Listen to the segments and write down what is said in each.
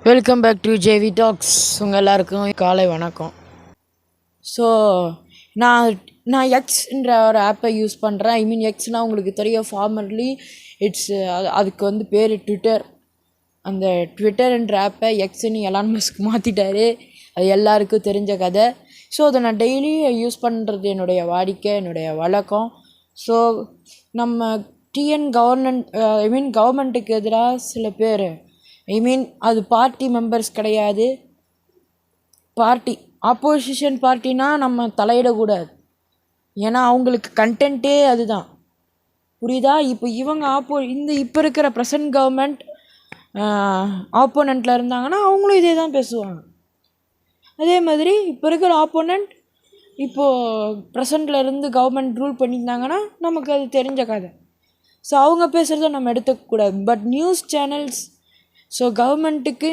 Welcome back to JV Talks. உங்கள் எல்லாருக்கும் காலை வணக்கம். ஸோ நான் எக்ஸ்ன்ற ஒரு ஆப்பை யூஸ் பண்ணுறேன். எக்ஸ்னால் உங்களுக்கு தெரியும், ஃபார்மர்லி இட்ஸ் அதுக்கு வந்து பேர் ட்விட்டர். அந்த ட்விட்டர்ன்ற ஆப்பை எக்ஸ்ன்னு எலான் மஸ்க் மாற்றிட்டாரு. அது எல்லாருக்கும் தெரிஞ்ச கதை. ஸோ அதை நான் டெய்லி யூஸ் பண்ணுறது என்னுடைய வாடிக்கை, என்னுடைய வழக்கம். ஸோ நம்ம கவர்மெண்ட்டுக்கு எதிராக சில பேர் அது பார்ட்டி மெம்பர்ஸ் கிடையாது. ஆப்போசிஷன் பார்ட்டினா நம்ம தலையிடக்கூடாது. ஏன்னா அவங்களுக்கு கண்டென்ட்டே அதுதான், புரியுதா? இப்போ இவங்க இப்போ இருக்கிற ப்ரெசன்ட் கவர்மெண்ட் ஆப்போனண்ட்டில் இருந்தாங்கன்னா அவங்களும் இதே தான் பேசுவாங்க. அதே மாதிரி இப்போ இருக்கிற ஆப்போனண்ட் இப்போது ப்ரெசண்டில் இருந்து கவர்மெண்ட் ரூல் பண்ணியிருந்தாங்கன்னா நமக்கு அது தெரிஞ்ச கதை. ஸோ அவங்க பேசுகிறத நம்ம எடுத்துக்கக்கூடாது. பட் நியூஸ் சேனல்ஸ், ஸோ கவர்மெண்ட்டுக்கு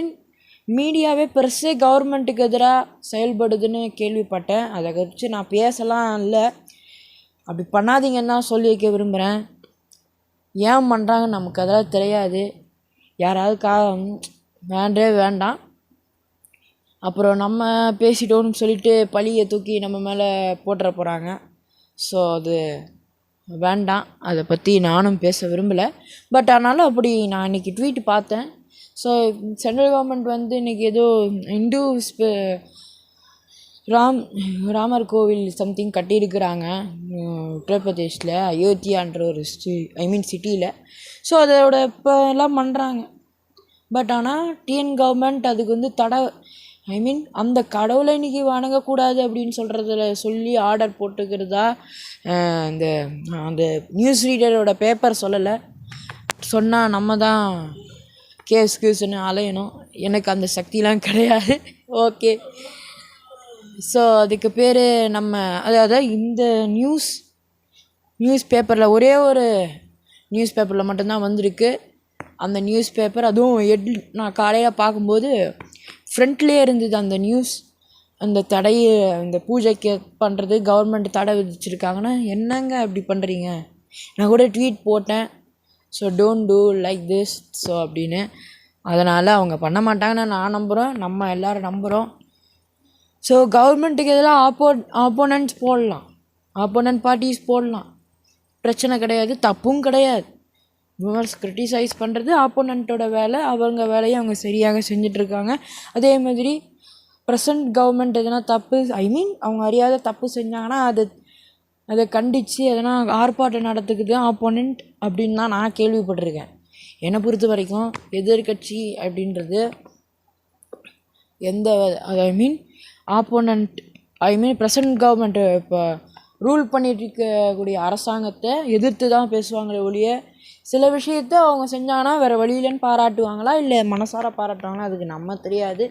மீடியாவே பெருசே கவர்மெண்ட்டுக்கு எதிராக செயல்படுதுன்னு கேள்விப்பட்டேன். அதை வச்சு நான் பேசலாம் இல்லை, அப்படி பண்ணாதீங்கன்னு தான் சொல்லி வைக்க விரும்புகிறேன். ஏன் பண்ணுறாங்க நமக்கு அதெல்லாம் தெரியாது. யாராவது வேண்டாம். அப்புறம் நம்ம பேசிட்டோன்னு சொல்லிட்டு பழியை தூக்கி நம்ம மேலே போட்டுற போகிறாங்க. ஸோ அது வேண்டாம், அதை பற்றி நானும் பேச விரும்பலை. பட் ஆனாலும் அப்படி நான் இன்றைக்கி ட்வீட் பார்த்தேன். ஸோ சென்ட்ரல் கவர்மெண்ட் வந்து இன்றைக்கி ஏதோ ராமர் கோவில் சம்திங் கட்டியிருக்கிறாங்க உத்தரப்பிரதேஷில், அயோத்தியான்ற ஒரு சிட்டியில். ஸோ அதோட இப்போல்லாம் பண்ணுறாங்க. பட் ஆனால் டிஎன் கவர்மெண்ட் அதுக்கு வந்து அந்த கடவுளை இன்றைக்கி வணங்கக்கூடாது அப்படின்னு சொல்லி ஆர்டர் போட்டுக்கிறதா அந்த நியூஸ் ரீடரோட பேப்பர் சொல்லலை. சொன்னால் நம்ம தான் கேஸ்ன்னு அலையணும். எனக்கு அந்த சக்திலாம் கிடையாது. ஓகே, ஸோ அதுக்கு பேர் அதாவது இந்த நியூஸ் பேப்பரில் ஒரே ஒரு நியூஸ் பேப்பரில் மட்டும்தான் வந்திருக்கு. அந்த நியூஸ் பேப்பர் அதுவும் நான் காலையில் பார்க்கும்போது ஃப்ரண்ட்லேயே இருந்தது அந்த நியூஸ். அந்த பூஜைக்கு பண்ணுறது கவர்மெண்ட் தடை விதிச்சிருக்காங்கன்னா என்னங்க அப்படி பண்ணுறீங்க? நான் கூட ட்வீட் போட்டேன், so don't do like this so அப்படின்னு. அதனால் அவங்க பண்ண மாட்டாங்கன்னு நான் நம்புகிறோம், நம்ம எல்லோரும் நம்புகிறோம். ஸோ கவர்மெண்ட்டுக்கு எதிராக ஆப்போனன்ட்ஸ் போடலாம், ஆப்போனன்ட் பார்ட்டிஸ் போடலாம், பிரச்சனை கிடையாது, தப்பும் கிடையாது. கிரிட்டிசைஸ் பண்ணுறது ஆப்போனண்ட்டோட வேலை. அவங்க வேலையை அவங்க சரியாக செஞ்சிட்ருக்காங்க. அதே மாதிரி ப்ரெசண்ட் கவர்மெண்ட் எதனா தப்பு அவங்க அறியாத தப்பு செஞ்சாங்கன்னா அதை கண்டித்து எதனா ஆர்ப்பாட்டம் நடத்துக்குது ஆப்போனண்ட் அப்படின்னு தான் நான் கேள்விப்பட்டிருக்கேன். என்னை பொறுத்த வரைக்கும் எதிர்கட்சி அப்படின்றது ஆப்போனண்ட் ப்ரெசண்ட் கவர்மெண்ட்டு இப்போ ரூல் பண்ணிட்டு இருக்கக்கூடிய அரசாங்கத்தை எதிர்த்து தான் பேசுவாங்களே ஒழிய, சில விஷயத்த அவங்க செஞ்சாங்கன்னா வேறு வழியிலன்னு பாராட்டுவாங்களா இல்லை மனசார பாராட்டுவாங்களா அதுக்கு நம்ம தெரியாது.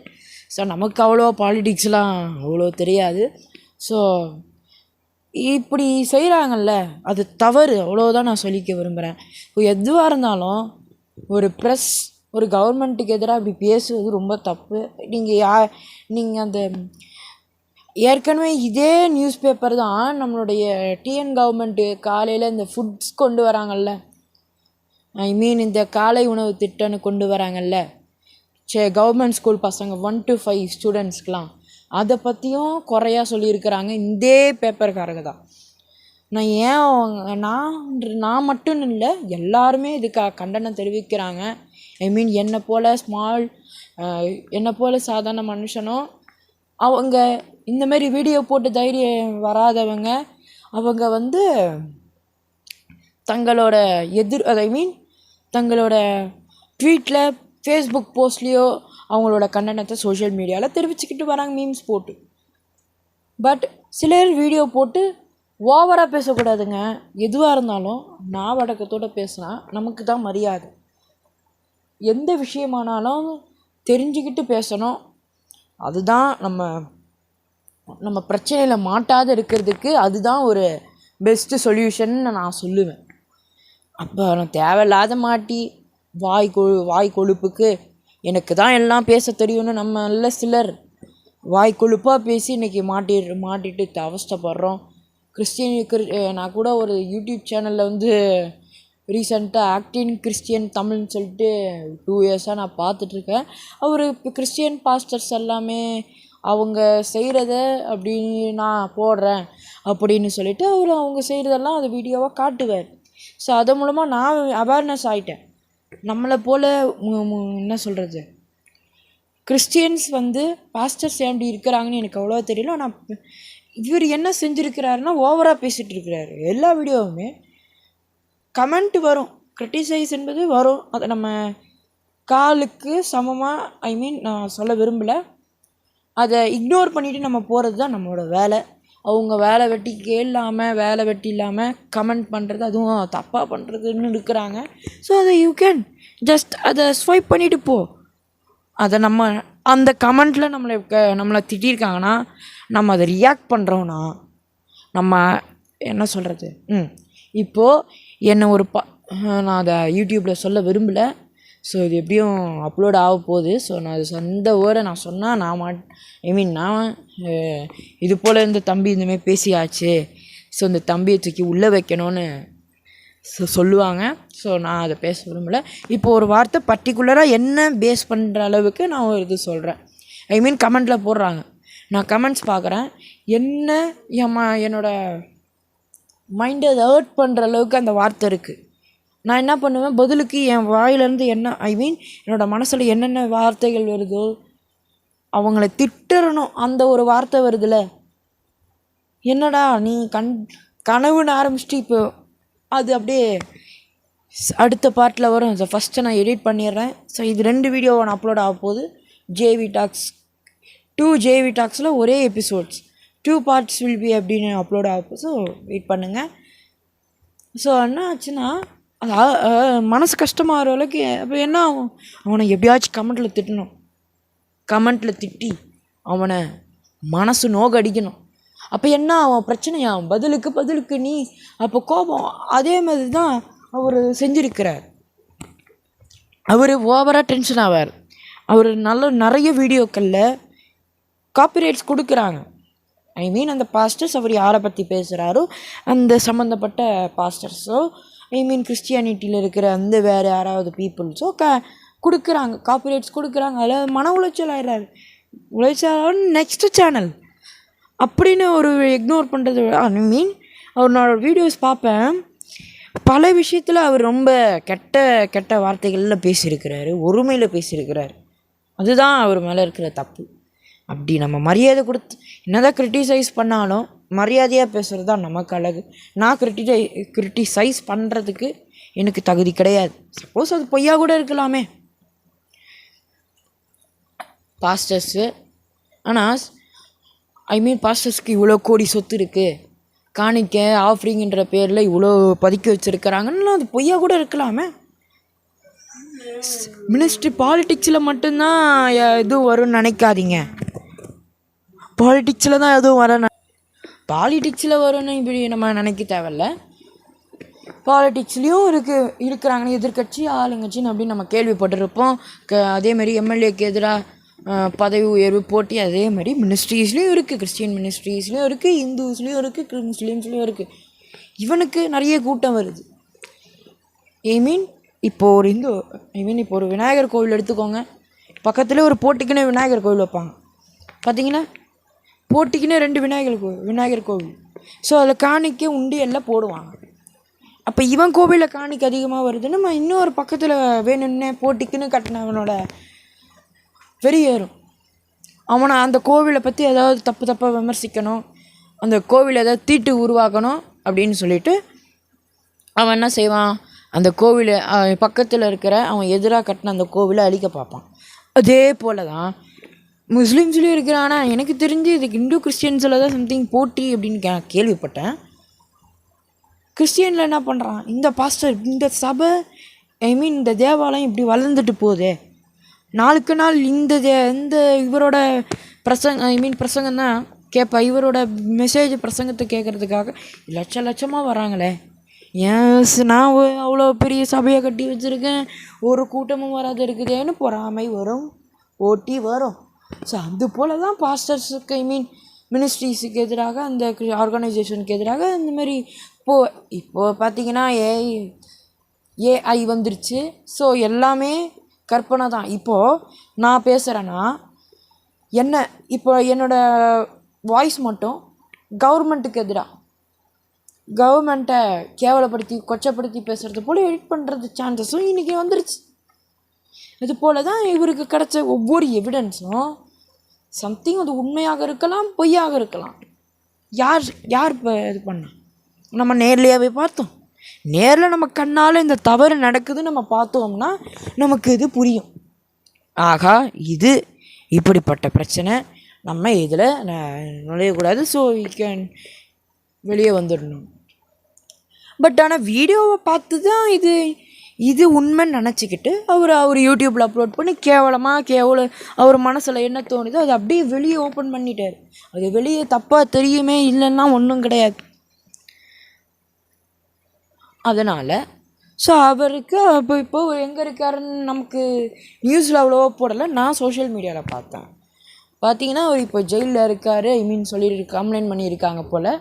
ஸோ நமக்கு அவ்வளோ பாலிடிக்ஸ்லாம் அவ்வளோ தெரியாது. ஸோ இப்படி செய்கிறாங்கல்ல, அது தவறு, அவ்வளோதான் நான் சொல்லிக்க விரும்புகிறேன். இப்போ எதுவாக இருந்தாலும் ஒரு கவர்மெண்ட்டுக்கு எதிராக இப்படி பேசுவது ரொம்ப தப்பு. நீங்கள் அந்த ஏற்கனவே இதே நியூஸ் பேப்பர் தான் நம்மளுடைய டிஎன் கவர்மெண்ட்டு காலையில் இந்த ஃபுட்ஸ் கொண்டு வராங்கல்ல, இந்த காலை உணவு திட்டம்னு கொண்டு வராங்கல்ல கவர்மெண்ட் ஸ்கூல் பசங்க 1 to 5 ஸ்டூடெண்ட்ஸ்க்கெலாம், அதை பற்றியும் குறையாக சொல்லியிருக்கிறாங்க இதே பேப்பருக்காரங்க தான். நான் மட்டும் இல்லை, எல்லாருமே இதுக்காக கண்டனம் தெரிவிக்கிறாங்க. என்னை போல் சாதாரண மனுஷனும் அவங்க இந்த மாதிரி வீடியோ போட்டு தைரியம் வராதவங்க அவங்க வந்து தங்களோட தங்களோட ட்வீட்டில், ஃபேஸ்புக் போஸ்ட்லேயோ அவங்களோட கண்டனத்தை சோஷியல் மீடியாவில் தெரிவிச்சுக்கிட்டு வராங்க, மீம்ஸ் போட்டு. பட் சிலர் வீடியோ போட்டு ஓவராக பேசக்கூடாதுங்க. எதுவாக இருந்தாலும் நாவடக்கத்தோடு பேசினா நமக்கு தான் மரியாதை. எந்த விஷயமானாலும் தெரிஞ்சுக்கிட்டு பேசணும். அதுதான் நம்ம பிரச்சனையில் மாட்டாத இருக்கிறதுக்கு அதுதான் ஒரு பெஸ்ட்டு சொல்யூஷன்னு நான் சொல்லுவேன். அப்போ நான் தேவையில்லாத மாட்டி வாய் கொழுப்புக்கு எனக்கு தான் எல்லாம் பேச தெரியும்னு நம்ம சிலர் வாய் கொழுப்பாக பேசி இன்றைக்கி மாட்டிட்டு அவஸ்தைப்படுறோம். நான் கூட ஒரு யூடியூப் சேனலில் வந்து ரீசெண்டாக ஆக்டிங் கிறிஸ்டியன் தமிழ்னு சொல்லிட்டு 2 இயர்ஸாக நான் பார்த்துட்ருக்கேன். அவர் இப்போ கிறிஸ்டியன் பாஸ்டர்ஸ் எல்லாமே அவங்க செய்கிறத அப்படின்னு நான் போடுறேன் அப்படின்னு சொல்லிட்டு அவங்க செய்கிறதெல்லாம் அது வீடியோவாக காட்டுவார். ஸோ அது மூலமாக நான் அவேர்னஸ் ஆகிட்டேன். நம்மளை போல் என்ன சொல்கிறது, கிறிஸ்டியன்ஸ் பாஸ்டர்ஸ் எப்படி இருக்கிறாங்கன்னு எனக்கு அவ்வளோ தெரியல. ஆனால் இவர் என்ன செஞ்சுருக்கிறாருன்னா ஓவராக பேசிகிட்டு இருக்கிறாரு. எல்லா வீடியோவுமே கமெண்ட் வரும், கிரிட்டிசைஸ் என்பது வரும். அதை நம்ம காலுக்கு சமமாக நான் சொல்ல விரும்பலை. அதை இக்னோர் பண்ணிவிட்டு நம்ம போகிறது தான் நம்மளோட வேலை. அவங்க வேலை வெட்டி இல்லாமல் கமெண்ட் பண்ணுறது, அதுவும் தப்பாக பண்ணுறதுன்னு இருக்கிறாங்க. ஸோ அதை யூ கேன் ஜஸ்ட் அதை ஸ்வைப் பண்ணிவிட்டு போ. அதை நம்ம அந்த கமெண்ட்டில் நம்மளை திட்டிருக்காங்கன்னா நம்ம அதை ரியாக்ட் பண்ணுறோன்னா நம்ம என்ன சொல்கிறது, இப்போது என்ன நான் அதை யூடியூப்பில் சொல்ல விரும்பலை. ஸோ இது எப்படியும் அப்லோட் ஆக போகுது. ஸோ நான் அது சொந்த ஊரை நான் சொன்னால் நான் இது போல் இந்த தம்பி இந்தமாரி பேசியாச்சு, ஸோ இந்த தம்பியை தூக்கி உள்ளே வைக்கணும்னு சொல்லுவாங்க. ஸோ நான் அதை பேச விரும்பலை. இப்போது ஒரு வார்த்தை பர்டிகுலராக என்ன பேஸ் பண்ணுற அளவுக்கு நான் ஒரு இது சொல்கிறேன். கமெண்ட்டில் போடுறாங்க, நான் கமெண்ட்ஸ் பார்க்குறேன். என்னோடய மைண்டை அதை ஹர்ட் பண்ணுற அளவுக்கு அந்த வார்த்தை இருக்குது. நான் என்ன பண்ணுவேன், பதிலுக்கு என் வாயிலேருந்து என்னோடய மனசில் என்னென்ன வார்த்தைகள் வருதோ அவங்கள திட்டுறணும். அந்த ஒரு வார்த்தை வருதுல்ல, என்னடா நீ கனவுன்னு ஆரம்பிச்சிட்டு இப்போ அது அப்படியே அடுத்த பார்ட்டில் வரும். ஸோ ஃபஸ்ட்டு நான் எடிட் பண்ணிடுறேன். ஸோ இது 2 வீடியோவை நான் அப்லோட் ஆக போகுது. JV Talks 2 JV Talksல ஒரே எபிசோட்ஸ் 2 parts will be அப்படின்னு அப்லோட் ஆக போகுது. ஸோ வெயிட் பண்ணுங்கள். ஸோ என்ன ஆச்சுன்னா மனசு கஷ்டமாகிற அளவுக்கு அப்போ என்ன ஆகும், அவனை எப்படியாச்சும் கமெண்ட்டில் திட்டி அவனை மனசு நோகடிக்கணும். அப்போ என்ன அவன் பிரச்சனையாகும், பதிலுக்கு நீ அப்போ கோபம். அதே மாதிரி தான் அவர் செஞ்சுருக்கிறார். அவர் ஓவராக டென்ஷன் ஆவார். அவர் நிறைய வீடியோக்களில் காப்பிரைட்ஸ் கொடுக்குறாங்க. அந்த பாஸ்டர்ஸ் அவர் யாரை பற்றி பேசுகிறாரோ அந்த சம்மந்தப்பட்ட பாஸ்டர்ஸோ கிறிஸ்டியானிட்டியில் இருக்கிற அந்த வேறு யாராவது பீப்புள்ஸோ கொடுக்குறாங்க, காப்பிரைட்ஸ் கொடுக்குறாங்க. அதில் மன உளைச்சல் ஆயிடுறாரு. நெக்ஸ்ட்டு சேனல் அப்படின்னு ஒரு இக்னோர் பண்ணுறது. அவரோட வீடியோஸ் பார்ப்பேன். பல விஷயத்தில் அவர் ரொம்ப கெட்ட வார்த்தைகளில் பேசியிருக்கிறாரு, ஒருமையில் பேசியிருக்கிறாரு. அதுதான் அவர் மேலே இருக்கிற தப்பு. அப்படி நம்ம மரியாதை கொடுத்து என்னதான் கிரிட்டிசைஸ் பண்ணாலும் மரியாதையாக பேசுகிறது தான் நமக்கு அழகு. நான் கிரிட்டிசைஸ் பண்ணுறதுக்கு எனக்கு தகுதி கிடையாது. சப்போஸ் அது பொய்யா கூட இருக்கலாமே பாஸ்டர்ஸு. ஆனால் பாஸ்டர்ஸ்க்கு இவ்வளோ கோடி சொத்து இருக்குது, காணிக்க ஆஃப்ரிங்கிற பேரில் இவ்வளோ பதுக்கி வச்சுருக்கிறாங்கன்னு அது பொய்யா கூட இருக்கலாமே. மினிஸ்ட்ரி பாலிட்டிக்ஸில் மட்டும்தான் எதுவும் வரும்னு நினைக்காதீங்க. பாலிட்டிக்ஸில் தான் எதுவும் பாலிட்டிக்ஸில் வரும்னு இப்படி நம்ம நினைக்க தேவையில்ல. பாலிட்டிக்ஸ்லேயும் இருக்கிறாங்கன்னு எதிர்கட்சி ஆளுங்கட்சின்னு அப்படின்னு நம்ம கேள்விப்பட்டிருப்போம். அதேமாதிரி எம்எல்ஏக்கு எதிராக பதவி உயர்வு போட்டி அதேமாதிரி மினிஸ்ட்ரீஸ்லேயும் இருக்குது. கிறிஸ்டியன் மினிஸ்ட்ரீஸ்லேயும் இருக்குது, இந்துஸ்லேயும் இருக்குது, முஸ்லீம்ஸ்லேயும் இருக்குது. இவனுக்கு நிறைய கூட்டம் வருது. இப்போது ஒரு இப்போ ஒரு விநாயகர் கோவில் எடுத்துக்கோங்க. பக்கத்தில் ஒரு போட்டிக்குன்னு விநாயகர் கோவில் வைப்பாங்க. பார்த்தீங்கன்னா போட்டிக்குன்னே 2 விநாயகர் கோவில். ஸோ அதில் காணிக்க உண்டி எல்லாம் போடுவாங்க. அப்போ இவன் கோவிலில் காணிக்க அதிகமாக வருதுன்னு நம்ம இன்னொரு பக்கத்தில் வேணும்னே போட்டிக்குன்னு கட்டினவனோட வெறியேறும். அவனை அந்த கோவிலை பற்றி ஏதாவது தப்பாக விமர்சிக்கணும், அந்த கோவிலை ஏதாவது தீட்டு உருவாக்கணும் அப்படின்னு சொல்லிட்டு அவன் என்ன செய்வான், அந்த கோவிலை பக்கத்தில் இருக்கிற அவன் எதிராக கட்டின அந்த கோவிலை அழிக்க பார்ப்பான். அதே போல் தான் முஸ்லீம்ஸ்லேயும் இருக்கிறானா. எனக்கு தெரிஞ்சு இதுக்கு இந்து கிறிஸ்டியன்ஸில் தான் சம்திங் போட்டி அப்படின்னு கேள்விப்பட்டேன். கிறிஸ்டியனில் என்ன பண்ணுறான், இந்த பாஸ்டர் இந்த சபை இந்த தேவாலயம் இப்படி வளர்ந்துட்டு போகுதே, நாளுக்கு நாள் இந்த இவரோட பிரசங்கம் தான் கேட்பா. இவரோட மெசேஜ் பிரசங்கத்தை கேட்குறதுக்காக லட்சமாக வராங்களே. நான் அவ்வளோ பெரிய சபையை கட்டி வச்சுருக்கேன், ஒரு கூட்டமும் வராது இருக்குதேன்னு பொறாமை வரும், போட்டி வரும். ஸோ அது போல் தான் பாஸ்டர்ஸுக்கு மினிஸ்ட்ரிஸுக்கு எதிராக அந்த ஆர்கனைசேஷனுக்கு எதிராக இந்தமாரி இப்போது பார்த்தீங்கன்னா ஏஐ வந்துருச்சு. ஸோ எல்லாமே கற்பனை தான். இப்போது நான் பேசுகிறேன்னா இப்போ என்னோடய வாய்ஸ் மட்டும் கவர்மெண்ட்டுக்கு எதிராக கவர்மெண்ட்டை கேவலப்படுத்தி கொச்சப்படுத்தி பேசுகிறது போல் எடிட் பண்ணுறது சான்சஸும் இன்றைக்கி வந்துருச்சு. இது போல் தான் இவருக்கு கிடச்ச ஒவ்வொரு எவிடன்ஸும் சம்திங் அது உண்மையாக இருக்கலாம், பொய்யாக இருக்கலாம். யார் இப்போ இது பண்ணா? நம்ம நேர்லையாகவே பார்த்தோம். நேரில் நம்ம கண்ணால் இந்த தவறு நடக்குது நம்ம பார்த்தோம்னா நமக்கு இது புரியும். ஆகா, இது இப்படிப்பட்ட பிரச்சனை, நம்ம இதில் நுழையக்கூடாது. ஸோ வி கேன் வெளியே வந்துடணும். பட் ஆனால் வீடியோவை பார்த்து தான் இது உண்மைன்னு நினச்சிக்கிட்டு அவர் யூடியூப்பில் அப்லோட் பண்ணி அவர் மனசில் என்ன தோணுதோ அதை அப்படியே வெளியே ஓப்பன் பண்ணிட்டார். அது வெளியே தப்பாக தெரியுமே, இல்லைன்னா ஒன்றும் கிடையாது. அதனால் ஸோ அவருக்கு இப்போது எங்கே இருக்காருன்னு நமக்கு நியூஸில் அவ்வளோவா போடலை. நான் சோஷியல் மீடியாவில் பார்த்தேன். பார்த்தீங்கன்னா அவர் இப்போ ஜெயிலில் இருக்கார். கம்ப்ளைண்ட் பண்ணியிருக்காங்க போல்.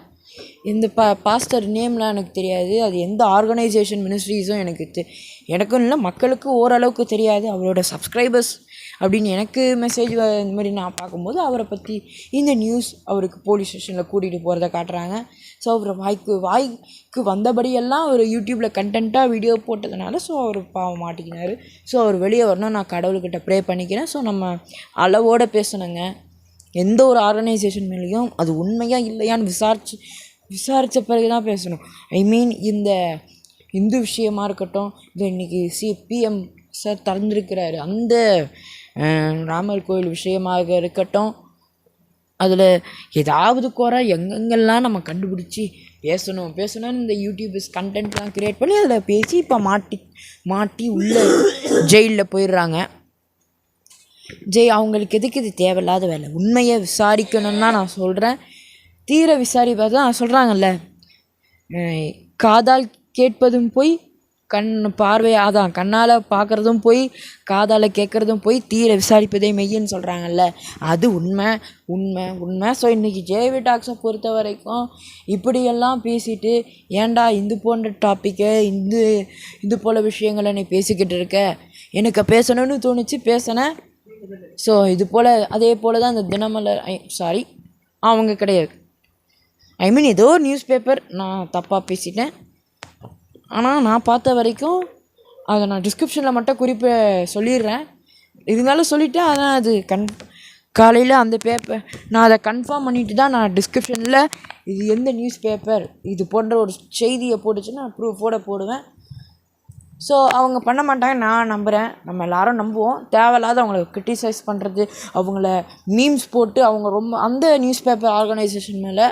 இந்த பாஸ்டர் நேம்லாம் எனக்கு தெரியாது. அது எந்த ஆர்கனைசேஷன் மினிஸ்ட்ரிஸும் எனக்கும் இல்லை, மக்களுக்கு ஓரளவுக்கு தெரியாது. அவரோட சப்ஸ்கிரைபர்ஸ் அப்படின்னு எனக்கு மெசேஜ் இந்த மாதிரி நான் பார்க்கும்போது அவரை பற்றி இந்த நியூஸ் அவருக்கு போலீஸ் ஸ்டேஷனில் கூட்டிகிட்டு போகிறத காட்டுறாங்க. ஸோ அவர் வாய்க்கு வந்தபடியெல்லாம் அவர் யூடியூப்பில் கண்டென்ட்டாக வீடியோ போட்டதுனால ஸோ அவர் பாவம் மாட்டிக்கினார். ஸோ அவர் வெளியே வரணும், நான் கடவுள்கிட்ட ப்ரே பண்ணிக்கிறேன். ஸோ நம்ம அளவோடு பேசணுங்க. எந்த ஒரு ஆர்கனைசேஷன் மேலேயும் அது உண்மையாக இல்லையான்னு விசாரித்த பிறகு தான் பேசணும். இந்த இந்து விஷயமாக இருக்கட்டும், இது இன்றைக்கி பிஎம் சார் திறந்துருக்கிறாரு அந்த ராமர் கோயில் விஷயமாக இருக்கட்டும், அதில் ஏதாவது குறை எங்கெங்கெல்லாம் நம்ம கண்டுபிடிச்சி பேசணும்னு இந்த யூடியூபர்ஸ் கண்டென்ட்லாம் க்ரியேட் பண்ணி அதில் பேசி இப்போ மாட்டி உள்ளே ஜெயிலில் போயிடுறாங்க. அவங்களுக்கு எதுக்கு இது தேவையில்லாத வேலை? உண்மையை விசாரிக்கணும்னு தான் நான் சொல்கிறேன். தீர விசாரிப்பா தான் சொல்கிறாங்கல்ல, காதால் கேட்பதும் போய் கண்ணால் பார்க்குறதும் போய் காதால் கேட்குறதும் போய் தீர விசாரிப்பதே மெய்யின்னு சொல்கிறாங்கல்ல, அது உண்மை. ஸோ இன்றைக்கி ஜேவி டாக்ஸை பொறுத்த வரைக்கும் இப்படியெல்லாம் பேசிட்டு ஏன்டா இது போன்ற டாப்பிக்கை இது போல் விஷயங்களை நீ பேசிக்கிட்டு இருக்க, எனக்கு பேசணும்னு தோணுச்சு பேசினேன். ஸோ இது போல் அதே போல் தான் இந்த தினமலர் அவங்க கிடையாது, ஏதோ நியூஸ் பேப்பர் நான் தப்பாக பேசிட்டேன். ஆனால் நான் பார்த்த வரைக்கும் அதை நான் டிஸ்கிரிப்ஷனில் மட்டும் குறிப்பை சொல்லிடுறேன். இருந்தாலும் சொல்லிவிட்டேன். அதான் அது காலையில் அந்த பேப்பர் நான் அதை கன்ஃபார்ம் பண்ணிவிட்டு தான் நான் டிஸ்கிரிப்ஷனில் இது எந்த நியூஸ் பேப்பர் இது போன்ற ஒரு செய்தியை போட்டுச்சுன்னா நான் ப்ரூஃபோடு போடுவேன். ஸோ அவங்க பண்ண மாட்டாங்க, நான் நம்புகிறேன். நம்ம எல்லோரும் நம்புவோம். தேவையில்லாத அவங்கள கிரிட்டிசைஸ் பண்ணுறது, அவங்கள மீம்ஸ் போட்டு அவங்க ரொம்ப அந்த நியூஸ் பேப்பர் ஆர்கனைசேஷன் மேலே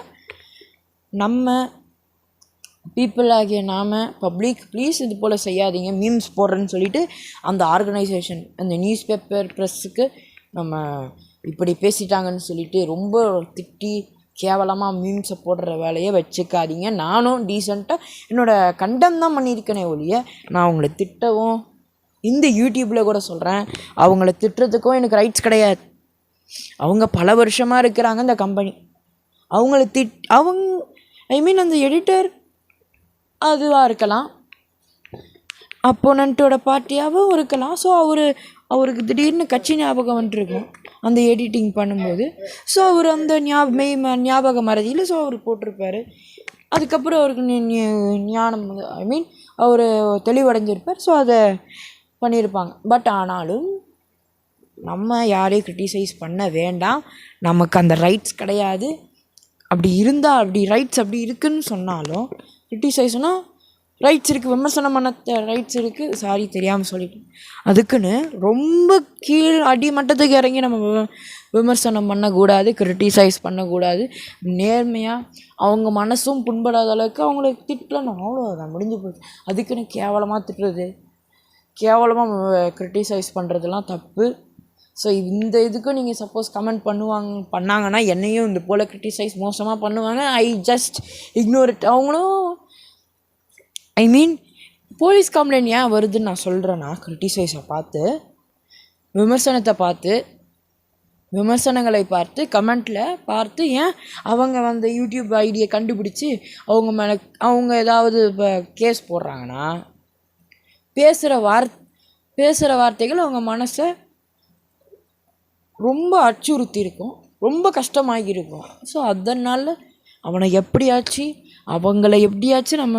நம்ம பீப்புள் ஆகிய பப்ளிக் ப்ளீஸ் இது போல் செய்யாதீங்க, மீம்ஸ் போடுறேன்னு சொல்லிவிட்டு அந்த ஆர்கனைசேஷன் அந்த நியூஸ் பேப்பர் ப்ரெஸ்ஸுக்கு நம்ம இப்படி பேசிட்டாங்கன்னு சொல்லிவிட்டு ரொம்ப திட்டி கேவலமாக மீம்ஸை போடுற வேலையை வச்சுக்காதீங்க. நானும் டீசெண்டாக என்னோடய கண்டம் தான் பண்ணியிருக்கேனே ஒழிய நான் அவங்கள திட்டவும் இந்த யூடியூப்பில் கூட சொல்கிறேன், அவங்கள திட்டுறதுக்கும் எனக்கு ரைட்ஸ் கிடையாது. அவங்க பல வருஷமாக இருக்கிறாங்க இந்த கம்பெனி. அந்த எடிட்டர் அதுவாக இருக்கலாம், அப்போனண்ட்டோட பார்ட்டியாகவும் இருக்கலாம். ஸோ அவருக்கு திடீர்னு கட்சி ஞாபகம் வந்துருக்கும் அந்த எடிட்டிங் பண்ணும்போது. ஸோ அவர் அந்த ஞாபக மறதியில் ஸோ அவர் போட்டிருப்பார். அதுக்கப்புறம் அவருக்கு ஞானம் அவர் தெளிவடைஞ்சிருப்பார். ஸோ அதை பண்ணியிருப்பாங்க. பட் ஆனாலும் நம்ம யாரையும் கிரிட்டிசைஸ் பண்ண வேண்டாம், நமக்கு அந்த ரைட்ஸ் கிடையாது. அப்படி இருந்தால் ரைட்ஸ் அப்படி இருக்குதுன்னு சொன்னாலும் கிரிட்டிசைஸ்னால் ரைட்ஸ் இருக்குது, விமர்சனம் பண்ண ரைட்ஸ் இருக்குது. தெரியாமல் சொல்லிட்டேன். அதுக்குன்னு ரொம்ப அடிமட்டத்துக்கு இறங்கி நம்ம விமர்சனம் பண்ணக்கூடாது, கிரிட்டிசைஸ் பண்ணக்கூடாது. நேர்மையாக அவங்க மனசும் புண்படாத அளவுக்கு அவங்கள திட்டணும், அவ்வளோதான், முடிஞ்சு போச்சு. அதுக்குன்னு கேவலமாக திட்டுறது, கேவலமாக கிரிட்டிசைஸ் பண்ணுறதுலாம் தப்பு. ஸோ இந்த இதுக்கும் நீங்கள் சப்போஸ் கமெண்ட் பண்ணாங்கன்னா என்னையும் இந்த போல் கிரிட்டிசைஸ் மோசமாக பண்ணுவாங்க. I just ignore it. அவங்களும் போலீஸ் கம்ப்ளைண்ட் ஏன் வருதுன்னு நான் சொல்கிறேன்னா, கிரிட்டிசைஸை பார்த்து விமர்சனங்களை பார்த்து கமெண்ட்டில் பார்த்து ஏன் அவங்க யூடியூப் ஐடியை கண்டுபிடிச்சி அவங்க ஏதாவது இப்போ கேஸ் போடுறாங்கன்னா பேசுகிற வார்த்தைகள் அவங்க மனசை ரொம்ப அச்சுறுத்தி இருக்கும், ரொம்ப கஷ்டமாகி இருக்கும். ஸோ அதனால் அவங்கள எப்படியாச்சும் நம்ம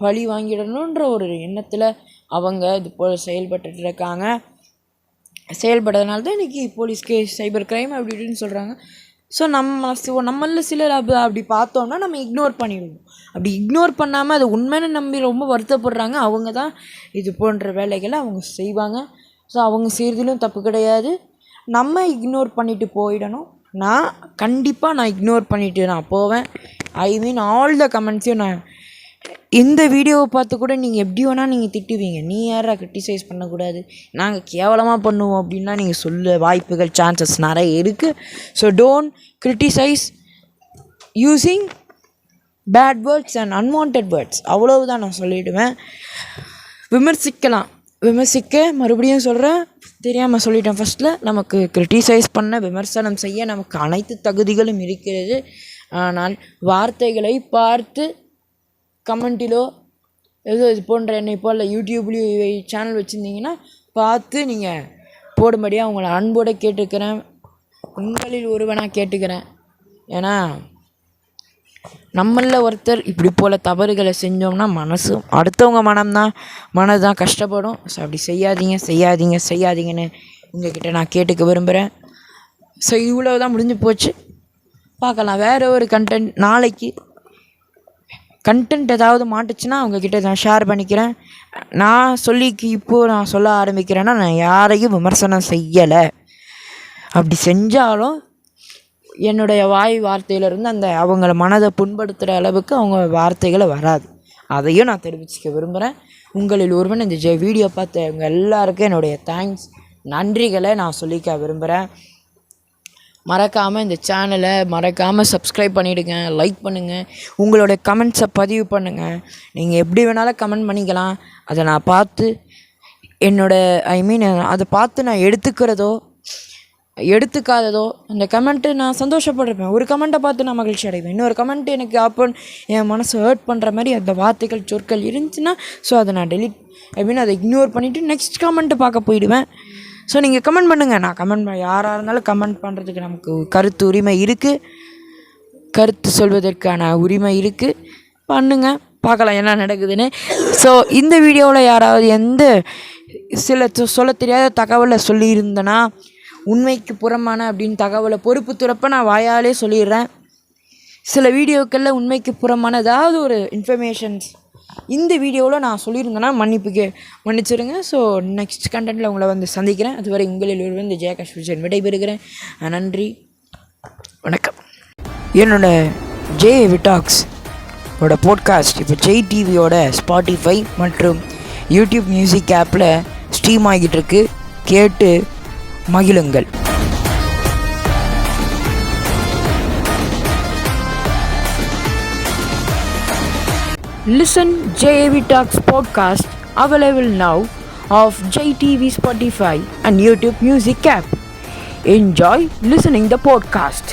பழி வாங்கிடணுன்ற ஒரு எண்ணத்தில் அவங்க இது போல் செயல்பட்டுட்டு இருக்காங்க. செயல்படுறதுனால தான் இன்றைக்கி போலீஸ் கேஸ், சைபர் க்ரைம் அப்படி இப்படின்னு சொல்கிறாங்க. ஸோ நம்மளில் சிலர் அப்படி பார்த்தோம்னா நம்ம இக்னோர் பண்ணிடுவோம். அப்படி இக்னோர் பண்ணாமல் அதை உண்மைன்னு நம்பி ரொம்ப வருத்தப்படுறாங்க. அவங்க தான் இது போன்ற வேலைகளை அவங்க செய்வாங்க. ஸோ அவங்க செய்கிறதுலும் தப்பு கிடையாது. நம்ம இக்னோர் பண்ணிவிட்டு போயிடணும். நான் கண்டிப்பாக இக்னோர் பண்ணிவிட்டு நான் போவேன். ஆல் த கமெண்ட்ஸையும் நான் இந்த வீடியோவை பார்த்து கூட நீங்கள் எப்படி வேணால் நீங்கள் திட்டுவீங்க. நீ யாரா கிரிட்டிசைஸ் பண்ணக்கூடாது, நாங்கள் கேவலமாக பண்ணுவோம் அப்படின்லாம் நீங்கள் சொல்ல வாய்ப்புகள், சான்சஸ் நிறைய இருக்குது. So don't criticize using bad words and unwanted words. அவ்வளவுதான் நான் சொல்லிவிடுவேன். விமர்சிக்க மறுபடியும் சொல்கிறேன், தெரியாமல் சொல்லிட்டேன் ஃபஸ்ட்டில். நமக்கு கிரிட்டிசைஸ் பண்ண, விமர்சனம் செய்ய நமக்கு அனைத்து தகுதிகளும் இருக்கிறது. ஆனால் வார்த்தைகளை பார்த்து கமெண்ட்டிலோ ஏதோ இது போன்ற என்னை போல் யூடியூப்லேயும் சேனல் வச்சுருந்தீங்கன்னா பார்த்து நீங்கள் போடும்படியாக அவங்கள அன்போடு கேட்டுக்கிறேன். உங்களில் ஒருவனாக கேட்டுக்கிறேன். ஏன்னா நம்மளில் ஒருத்தர் இப்படி போல் தவறுகளை செஞ்சோம்னா அடுத்தவங்க மனது தான் கஷ்டப்படும். ஸோ அப்படி செய்யாதீங்கன்னு உங்கள்கிட்ட நான் கேட்டுக்க விரும்புகிறேன். ஸோ இவ்வளோ தான் முடிஞ்சு போச்சு. பார்க்கலாம் வேறு ஒரு நாளைக்கு கண்டென்ட் ஏதாவது மாட்டுச்சுன்னா அவங்கக்கிட்ட நான் ஷேர் பண்ணிக்கிறேன். நான் சொல்ல ஆரம்பிக்கிறேன்னா, நான் யாரையும் விமர்சனம் செய்யலை. அப்படி செஞ்சாலும் என்னுடைய வார்த்தையிலேருந்து அவங்கள மனதை புண்படுத்துகிற அளவுக்கு அவங்க வார்த்தைகளை வராது. அதையும் நான் தெரிவிச்சுக்க விரும்புகிறேன். உங்களில் ஒருவன் இந்த வீடியோ பார்த்த அவங்க எல்லாருக்கும் என்னுடைய நன்றிகளை நான் சொல்லிக்க விரும்புகிறேன். மறக்காமல் இந்த சேனலை சப்ஸ்கிரைப் பண்ணிவிடுங்க, லைக் பண்ணுங்கள், உங்களோட கமெண்ட்ஸை பதிவு பண்ணுங்கள். நீங்கள் எப்படி வேணாலும் கமெண்ட் பண்ணிக்கலாம். அதை நான் பார்த்து அதை பார்த்து நான் எடுத்துக்காததோ அந்த கமெண்ட்டு நான் சந்தோஷப்படுறேன். ஒரு கமெண்ட்டை பார்த்து நான் மகிழ்ச்சி அடைவேன். இன்னொரு கமெண்ட் எனக்கு என் மனசை ஹர்ட் பண்ணுற மாதிரி அந்த வார்த்தைகள், சொற்கள் இருந்துச்சுன்னா அதை நான் அதை இக்னோர் பண்ணிவிட்டு நெக்ஸ்ட் கமெண்ட்டு பார்க்க போயிடுவேன். ஸோ நீங்கள் கமெண்ட் பண்ணுங்கள். நான் யாராக இருந்தாலும் கமெண்ட் பண்ணுறதுக்கு நமக்கு கருத்து உரிமை இருக்குது, கருத்து சொல்வதற்கான உரிமை இருக்குது. பண்ணுங்கள், பார்க்கலாம் என்ன நடக்குதுன்னு. ஸோ இந்த வீடியோவில் யாராவது சில சொல்ல தெரியாத தகவலை சொல்லியிருந்தேன்னா, உண்மைக்கு புறமான அப்படின்னு தகவலை பொறுப்பு துறப்ப நான் வாயாலே சொல்லிடுறேன். சில வீடியோக்களில் உண்மைக்கு புறமான ஏதாவது ஒரு இன்ஃபர்மேஷன்ஸ் இந்த வீடியோவில் நான் சொல்லியிருந்தேன்னா மன்னிச்சிருங்க. ஸோ நெக்ஸ்ட் கண்டென்ட்டில் உங்களை சந்திக்கிறேன். அதுவரை உங்களில் ஒருவன் ஜெயகாஷ் விஜயன் விடைபெறுகிறேன். நன்றி, வணக்கம். என்னோட விடாக்ஸ் போட்காஸ்ட் இப்போ ஜெய் டிவியோட ஸ்பாட்டிஃபை மற்றும் யூடியூப் மியூசிக் ஆப்பில் ஸ்ட்ரீம் ஆகிட்டு இருக்கு. கேட்டு மகிழுங்கள். Listen JAV Talks podcast available now of JTV Spotify and YouTube Music app. Enjoy listening the podcast.